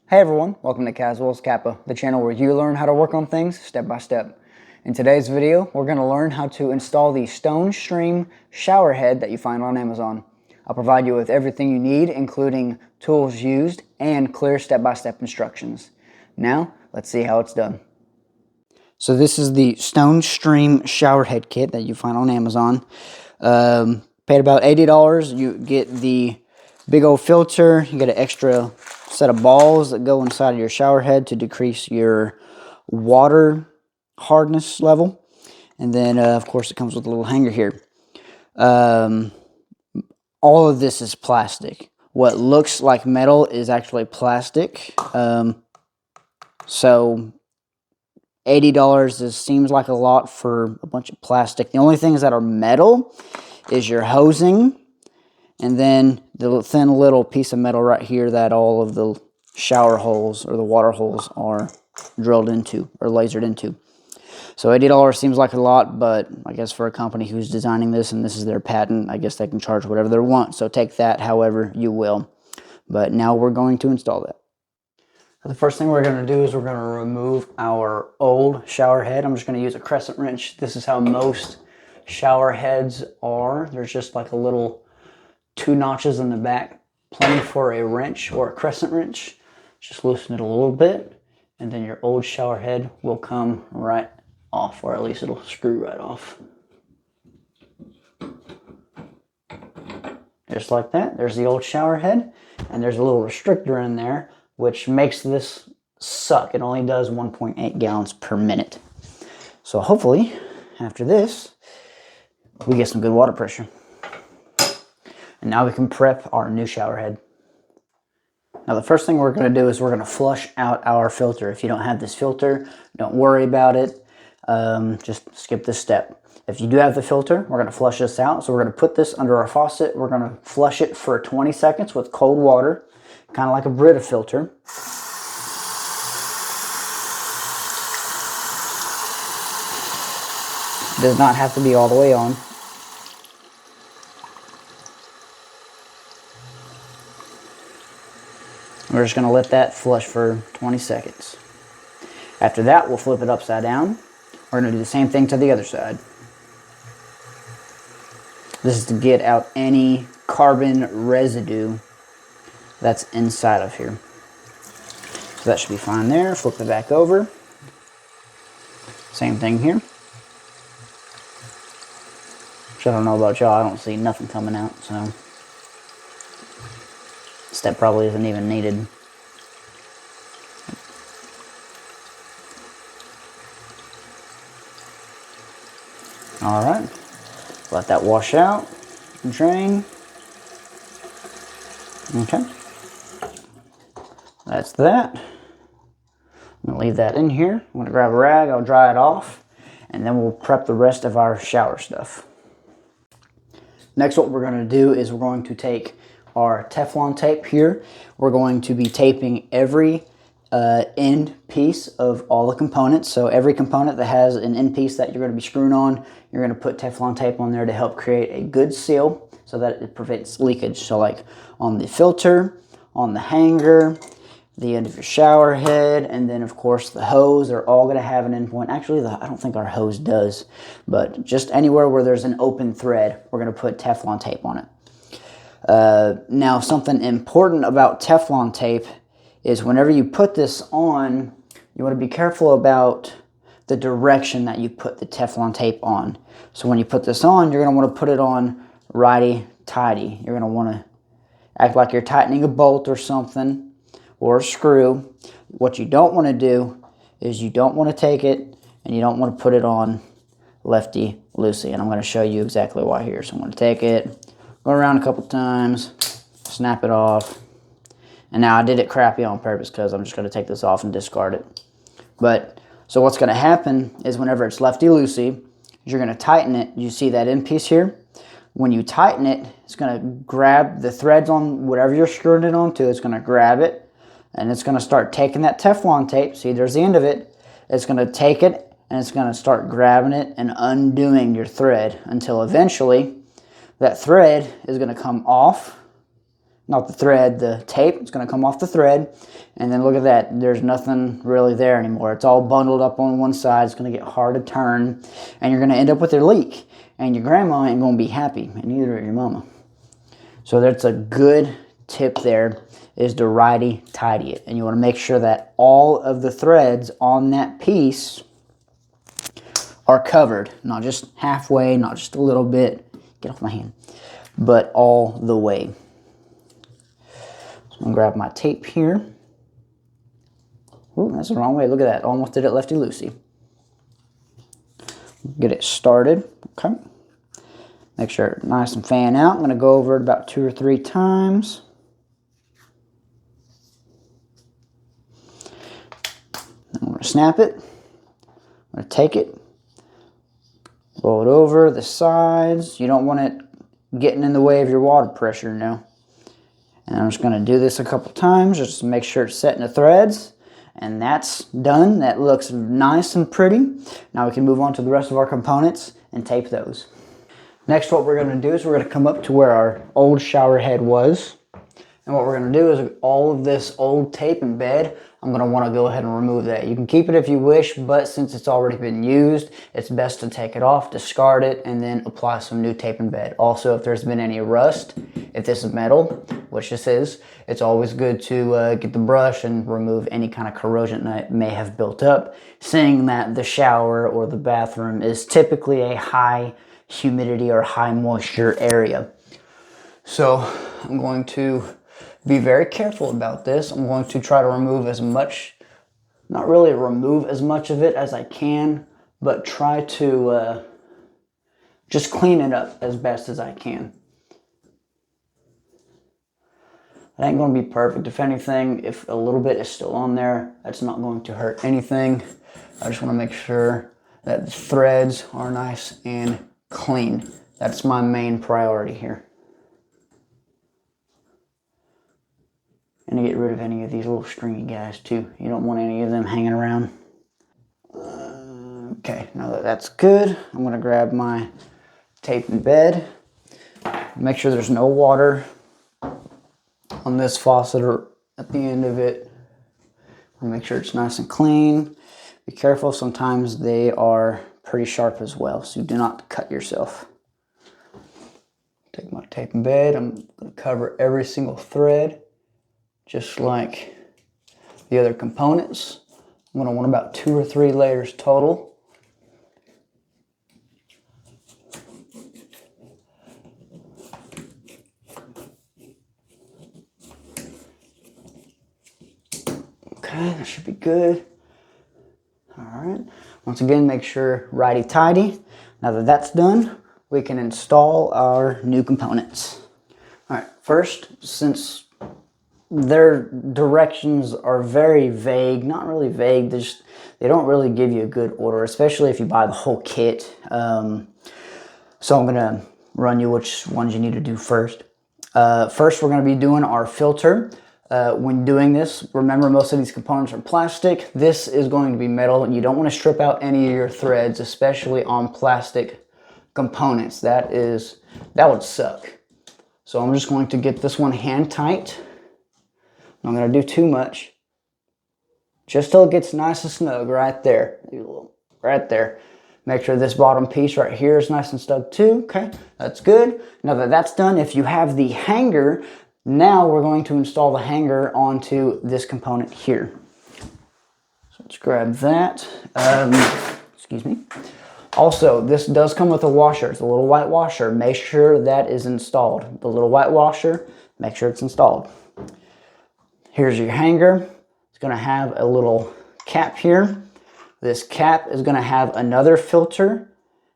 Hey everyone, welcome to Kaswell's Kappa, the channel where you learn how to work on things step by step. In today's video, we're going to learn how to install the Stone Stream shower head that you find on Amazon. I'll provide you with everything you need, including tools used and clear step-by-step instructions. Now, let's see how it's done. So this is the Stone Stream shower head kit that you find on Amazon. Paid about $80. You get the big old filter. You get an extra set of balls that go inside of your shower head to decrease your water hardness level. And then, of course, it comes with a little hanger here. All of this is plastic. What looks like metal is actually plastic. So $80 seems like a lot for a bunch of plastic. The only things that are metal is your hosing, and then the thin little piece of metal right here that all of the shower holes or the water holes are drilled into or lasered into. So $80 seems like a lot, but I guess for a company who's designing this and this is their patent, I guess they can charge whatever they want. So take that however you will. But now we're going to install that. The first thing we're going to do is we're going to remove our old shower head. I'm just going to use a crescent wrench. This is how most shower heads are. There's just like a little 2 notches in the back, plenty for a wrench or a crescent wrench. Just loosen it a little bit, and then your old shower head will come right off, or at least it'll screw right off. Just like that. There's the old shower head, and there's a little restrictor in there, which makes this suck. It only does 1.8 gallons per minute. So hopefully, after this, we get some good water pressure. And now we can prep our new shower head. Now the first thing we're going to do is we're going to flush out our filter. If you don't have this filter, don't worry about it. Just skip this step. If you do have the filter, we're going to flush this out. So we're going to put this under our faucet. We're going to flush it for 20 seconds with cold water, kind of like a Brita filter. It does not have to be all the way on. We're just going to let that flush for 20 seconds. After that, we'll flip it upside down. We're going to do the same thing to the other side. This is to get out any carbon residue that's inside of here. So that should be fine there. Flip it back over. Same thing here. Which I don't know about y'all, I don't see nothing coming out, so step probably isn't even needed. Alright, let that wash out, drain. Okay, that's that. I'm going to leave that in here. I'm going to grab a rag, I'll dry it off, and then we'll prep the rest of our shower stuff. Next, what we're going to do is we're going to take our Teflon tape here. We're going to be taping every end piece of all the components. So every component that has an end piece that you're going to be screwing on, you're going to put Teflon tape on there to help create a good seal so that it prevents leakage. So like on the filter, on the hanger, the end of your shower head, and then of course the hose are all going to have an end point. Actually, I don't think our hose does, but just anywhere where there's an open thread, we're going to put Teflon tape on it. Now, something important about Teflon tape is whenever you put this on, you want to be careful about the direction that you put the Teflon tape on. So when you put this on, you're going to want to put it on righty-tighty. You're going to want to act like you're tightening a bolt or something, or a screw. What you don't want to do is you don't want to take it and you don't want to put it on lefty-loosey. And I'm going to show you exactly why here. So I'm going to take it, go around a couple times, snap it off. And now I did it crappy on purpose because I'm just going to take this off and discard it. But, so what's going to happen is whenever it's lefty-loosey, you're going to tighten it. You see that end piece here? When you tighten it, it's going to grab the threads on whatever you're screwing it onto. It's going to grab it, and it's going to start taking that Teflon tape. See, there's the end of it. It's going to take it, and it's going to start grabbing it and undoing your thread until eventually that thread is going to come off not the thread, the tape. It's going to come off the thread. And then look at that. There's nothing really there anymore. It's all bundled up on one side. It's going to get hard to turn. And you're going to end up with a leak. And your grandma ain't going to be happy. And neither is your mama. So that's a good tip there, is to righty-tighty it. And you want to make sure that all of the threads on that piece are covered. Not just halfway, not just a little bit. Get off my hand. But all the way. So I'm going to grab my tape here. Ooh, that's the wrong way. Look at that. Almost did it lefty-loosey. Get it started. Okay. Make sure it's nice and fan out. I'm going to go over it about 2 or 3 times. I'm going to snap it. I'm going to take it. Roll it over the sides. You don't want it getting in the way of your water pressure now. And I'm just going to do this a couple times just to make sure it's set in the threads. And that's done. That looks nice and pretty. Now we can move on to the rest of our components and tape those. Next, what we're going to do is we're going to come up to where our old shower head was. And what we're going to do is all of this old tape and bed, I'm going to want to go ahead and remove that. You can keep it if you wish, but since it's already been used, it's best to take it off, discard it, and then apply some new tape and bed. Also, if there's been any rust, if this is metal, which this is, it's always good to get the brush and remove any kind of corrosion that may have built up, seeing that the shower or the bathroom is typically a high humidity or high moisture area. So I'm going to be very careful about this. I'm going to try to remove as much, not really remove as much of it as I can, but try to just clean it up as best as I can. It ain't going to be perfect. If anything, if a little bit is still on there, that's not going to hurt anything. I just want to make sure that the threads are nice and clean. That's my main priority here. And to get rid of any of these little stringy guys too. You don't want any of them hanging around. Okay, now that that's good, I'm going to grab my tape and bed. Make sure there's no water on this faucet or at the end of it. Make sure it's nice and clean. Be careful, sometimes they are pretty sharp as well, so do not cut yourself. Take my tape and bed. I'm going to cover every single thread, just like the other components. I'm going to want about 2 or 3 layers total. Okay, that should be good. All right. Once again, make sure righty-tighty. Now that that's done, we can install our new components. All right, first, since their directions are very vague, not really vague, they don't really give you a good order, especially if you buy the whole kit. So I'm gonna run you which ones you need to do first. First, we're gonna be doing our filter. When doing this, remember most of these components are plastic. This is going to be metal, and you don't want to strip out any of your threads, especially on plastic components. That would suck. So I'm just going to get this one hand tight. I'm not going to do too much, just till it gets nice and snug right there. Right there. Make sure this bottom piece right here is nice and snug too. Okay, that's good. Now that that's done, if you have the hanger, now we're going to install the hanger onto this component here. So let's grab that. Excuse me. Also, this does come with a washer. It's a little white washer. Make sure that is installed. The little white washer, make sure it's installed. Here's your hanger. It's going to have a little cap here. This cap is going to have another filter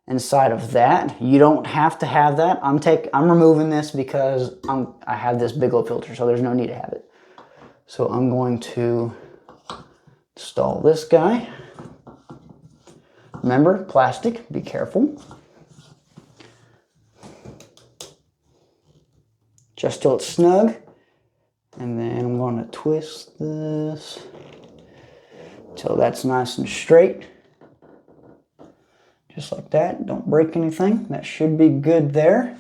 inside of that. You don't have to have that. I'm removing this because I have this big old filter, so there's no need to have it. So I'm going to install this guy. Remember, plastic, be careful. Just till it's snug. And then I'm going to twist this till that's nice and straight. Just like that. Don't break anything. That should be good there.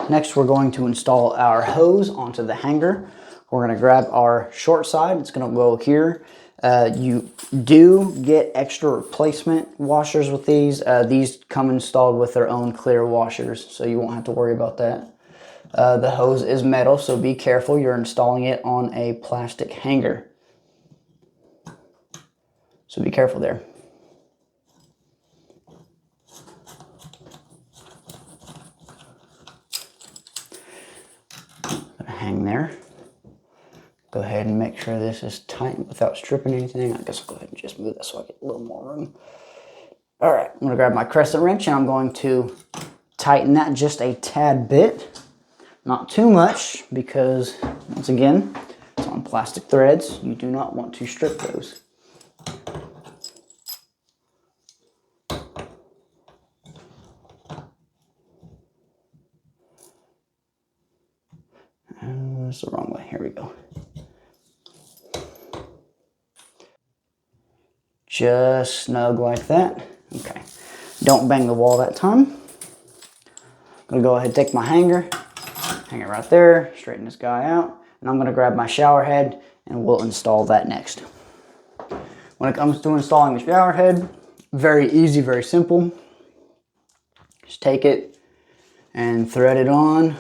Next, we're going to install our hose onto the hanger. We're going to grab our short side. It's going to go here. You do get extra replacement washers with these. These come installed with their own clear washers, so you won't have to worry about that. The hose is metal, so be careful. You're installing it on a plastic hanger. So be careful there. Hang there. Go ahead and make sure this is tight without stripping anything. I guess I'll go ahead and just move that so I get a little more room. All right, I'm gonna grab my crescent wrench and I'm going to tighten that just a tad bit. Not too much, because once again, it's on plastic threads. You do not want to strip those. That's the wrong way. Here we go. Just snug like that. Okay. Don't bang the wall that time. I'm gonna go ahead and take my hanger, hang it right there, straighten this guy out, and I'm gonna grab my shower head and we'll install that next. When it comes to installing the shower head, very easy, very simple. Just take it and thread it on.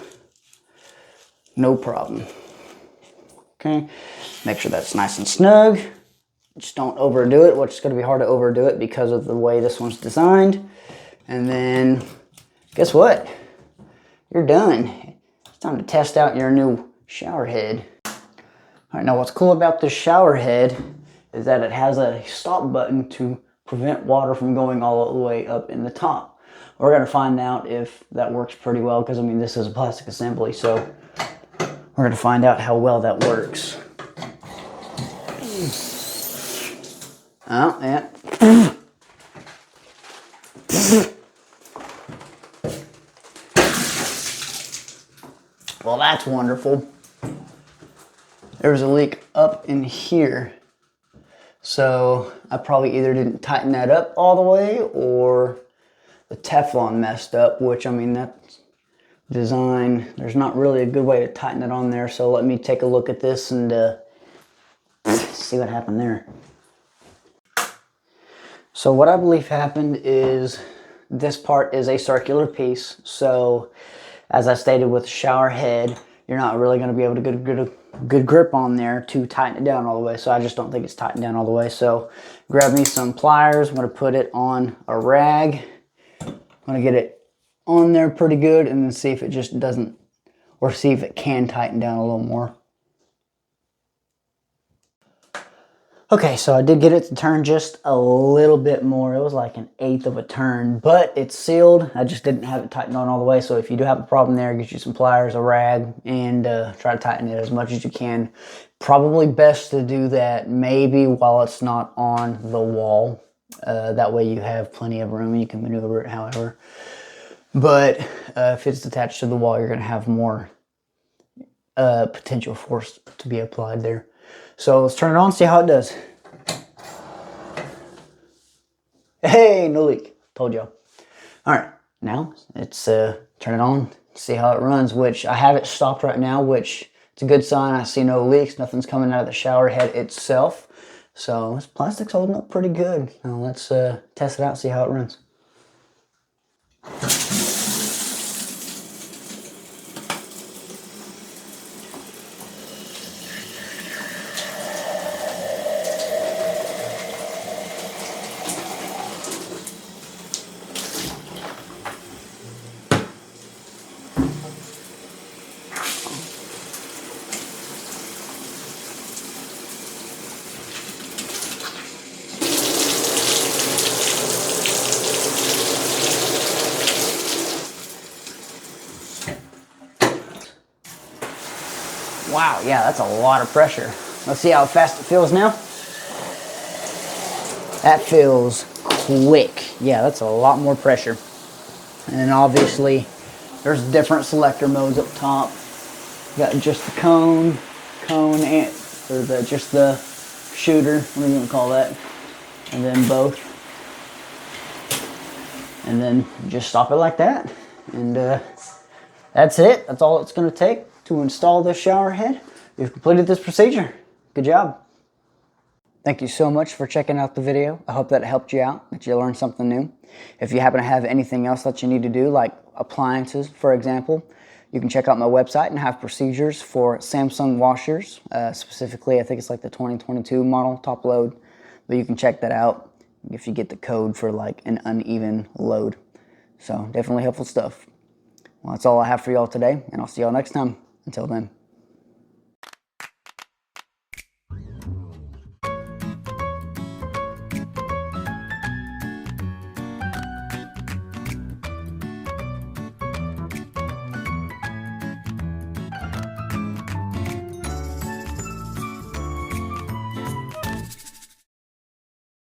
No problem. Okay, make sure that's nice and snug. Just don't overdo it, which is going to be hard to overdo it because of the way this one's designed. And then, guess what? You're done. It's time to test out your new shower head. All right, now what's cool about this shower head is that it has a stop button to prevent water from going all the way up in the top. We're going to find out if that works pretty well, because I mean, this is a plastic assembly, so we're going to find out how well that works. Oh, yeah. Well, that's wonderful. There's a leak up in here. So I probably either didn't tighten that up all the way, or the Teflon messed up, which, I mean, that's design. There's not really a good way to tighten it on there, so let me take a look at this and see what happened there. So what I believe happened is this part is a circular piece, so as I stated with the shower head, you're not really going to be able to get a good grip on there to tighten it down all the way, so I just don't think it's tightened down all the way. So grab me some pliers. I'm going to put it on a rag. I'm going to get it on there pretty good and then see if it just doesn't, or see if it can tighten down a little more. Okay, so I did get it to turn just a little bit more. It was like 1/8 of a turn, but it's sealed. I just didn't have it tightened on all the way. So if you do have a problem there, get you some pliers, a rag, and try to tighten it as much as you can. Probably best to do that maybe while it's not on the wall. That way you have plenty of room and you can maneuver it however. But if it's attached to the wall, you're going to have more potential force to be applied there. So let's turn it on, see how it does. Hey, no leak. Told y'all. All right, now let's turn it on, see how it runs, which I have it stopped right now, which it's a good sign. I see no leaks. Nothing's coming out of the shower head itself. So this plastic's holding up pretty good. Now let's test it out, see how it runs. Wow, yeah, that's a lot of pressure. Let's see how fast it feels now. That feels quick. Yeah, that's a lot more pressure. And then obviously, there's different selector modes up top. You got just the cone, and or just the shooter, what are you gonna call that? And then both. And then just stop it like that. And That's it. That's all it's going to take to install this shower head. You've completed this procedure. Good job. Thank you so much for checking out the video. I hope that it helped you out, that you learned something new. If you happen to have anything else that you need to do, like appliances, for example, you can check out my website and have procedures for Samsung washers. Specifically, I think it's like the 2022 model, top load. But you can check that out if you get the code for like an uneven load. So definitely helpful stuff. Well, that's all I have for y'all today, and I'll see y'all next time. Until then.